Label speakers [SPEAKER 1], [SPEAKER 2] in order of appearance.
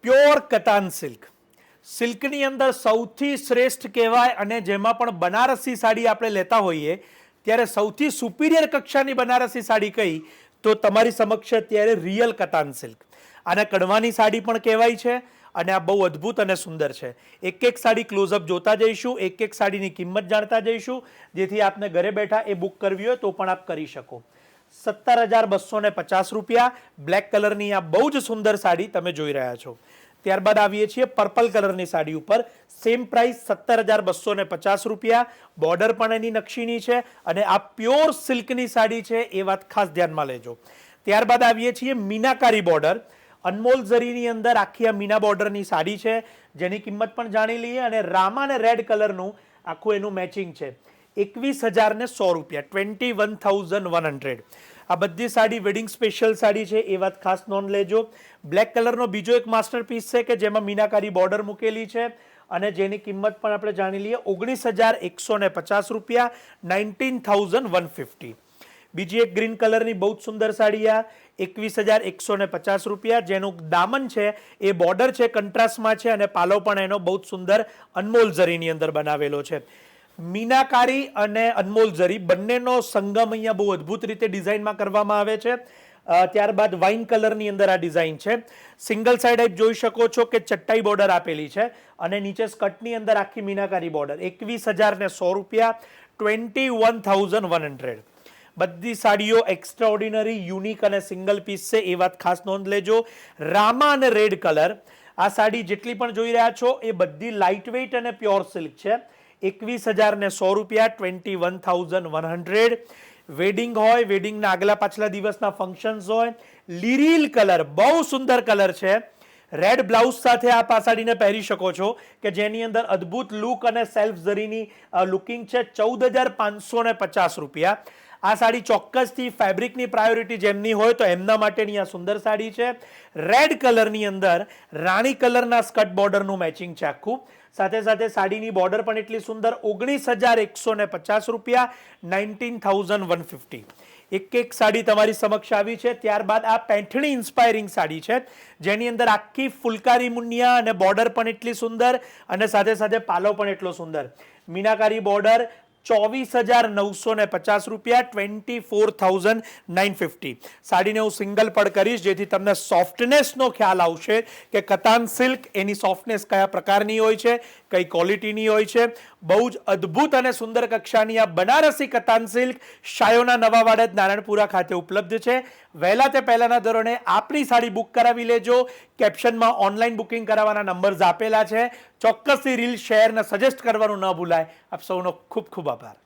[SPEAKER 1] Pure કતાન silk. સિલ્કની અંદર સૌથી શ્રેષ્ઠ કહેવાય અને જેમાં પણ બનારસી સાડી આપણે લેતા હોઈએ ત્યારે સૌથી સુપિરિયર કક્ષાની બનારસી સાડી કઈ તો તમારી સમક્ષ અત્યારે રિયલ કતાન સિલ્ક. આને કડવાની સાડી પણ કહેવાય છે અને આ બહુ અદ્ભુત અને સુંદર છે. એક એક સાડી ક્લોઝઅપ જોતા જઈશું, એક એક સાડીની કિંમત જાણતા જઈશું, જેથી આપને ઘરે બેઠા એ બુક કરવી હોય તો પણ આપ કરી શકો. 17,250 રૂપિયા બ્લેક કલરની આ બહુ જ સુંદર સાડી તમે જોઈ રહ્યા છો. ત્યારબાદ આવીએ છીએ પર્પલ કલરની સાડી ઉપર. સેમ પ્રાઇસ 17,250 રૂપિયા. બોર્ડર પણ એની નકશીની છે અને આ પ્યોર સિલ્કની સાડી છે એ વાત ખાસ ધ્યાનમાં લેજો. ત્યારબાદ આવીએ છીએ મીનાકારી બોર્ડર. અનમોલ ઝરીની અંદર આખી આ મીના બોર્ડરની સાડી છે જેની કિંમત પણ જાણી લઈએ અને રામા અને રેડ કલરનું આખું એનું મેચિંગ છે. 21,100 રૂપિયા, 21,100. આ બધી સાડી વેડિંગ સ્પેશિયલ સાડી છે એ વાત ખાસ નોંધ લેજો. બ્લેક કલરનો બીજો એક માસ્ટરપીસ છે કે જેમાં મીનાકારી બોર્ડર મૂકેલી છે અને જેની કિંમત પણ આપણે જાણી લઈએ 19,150 રૂપિયા, 19,150. બીજી એક ગ્રીન કલરની બહુ જ સુંદર સાડી આ 21,150 રૂપિયા, જેનું દામન છે એ બોર્ડર છે કંટ્રાસ્ટમાં છે અને પાલો પણ એનો બહુ જ સુંદર અનમોલ ઝરીની અંદર બનાવેલો છે. મીનાકારી અને અનમોલ ઝરી બંનેનો સંગમ અહીંયા બહુ અદ્ભુત રીતે ડિઝાઇનમાં કરવામાં આવે છે. ત્યારબાદ વાઇન કલરની અંદર આ ડિઝાઇન છે. સિંગલ સાઇડ આપ જોઈ શકો છો કે ચટ્ટાઈ બોર્ડર આપેલી છે અને નીચે સ્કર્ટની અંદર આખી મીનાકારી બોર્ડર. 21,100 રૂપિયા, 21,100. બધી સાડીઓ એક્સ્ટ્રાઓર્ડિનરી, યુનિક અને સિંગલ પીસ છે એ વાત ખાસ નોંધ લેજો. રામા અને રેડ કલર આ સાડી જેટલી પણ જોઈ રહ્યા છો એ બધી લાઇટ વેઇટ અને પ્યોર સિલ્ક છે. 21,100 રૂપિયા, 21,100. વેડિંગ હોય, વેડિંગના આગલા પાછલા દિવસના ફંક્શન્સ હોય, લીરીલ કલર બહુ સુંદર કલર છે. રેડ બ્લાઉઝ સાથે આપ આ સાડીને પહેરી શકો છો કે જેની અંદર અદ્ભુત લુક અને સેલ્ફ ઝરીની લુકિંગ છે. 14,550 રૂપિયા. આ સાડી ચોક્કસથી ફેબ્રિકની પ્રાયોરિટી જેમની હોય તો એમના માટેની આ સુંદર સાડી છે. રેડ કલરની અંદર રાણી કલરના સ્કર્ટ બોર્ડરનું મેચિંગ છે આખું. સાથે સાથે સાડીની બોર્ડર પણ એટલી સુંદર. 19,150 રૂપિયા, 19,150. એક એક સાડી તમારી સમક્ષ આવી છે. ત્યારબાદ આ પેઠણી ઇન્સ્પાયરિંગ સાડી છે જેની અંદર આખી ફુલકારી મુનિયા અને બોર્ડર પણ એટલી સુંદર અને સાથે સાથે પાલો પણ એટલો સુંદર. મીનાકારી બોર્ડર, 24,950 રૂપિયા, 24,950. સાડીને હું સિંગલ પડ કરીશ જેથી તમને સોફ્ટનેસનો ખ્યાલ આવશે કે કતાન સિલ્ક એની સોફ્ટનેસ કયા પ્રકારની હોય છે, કઈ ક્વોલિટીની હોય છે. બહુ જ અદ્ભુત અને સુંદર કક્ષાની આ બનારસી કતાન સિલ્ક શાયોના નવા વાડજ નારાયણપુરા ખાતે ઉપલબ્ધ છે. વહેલા તે પહેલાના ધોરણે આપણી સાડી બુક કરાવી લેજો. કેપ્શનમાં ઓનલાઈન બુકિંગ કરાવવાના નંબર્સ આપેલા છે. ચોક્કસથી રીલ શેર અને સજેસ્ટ કરવાનું ન ભૂલાય. આપ સૌનો ખૂબ ખૂબ આભાર.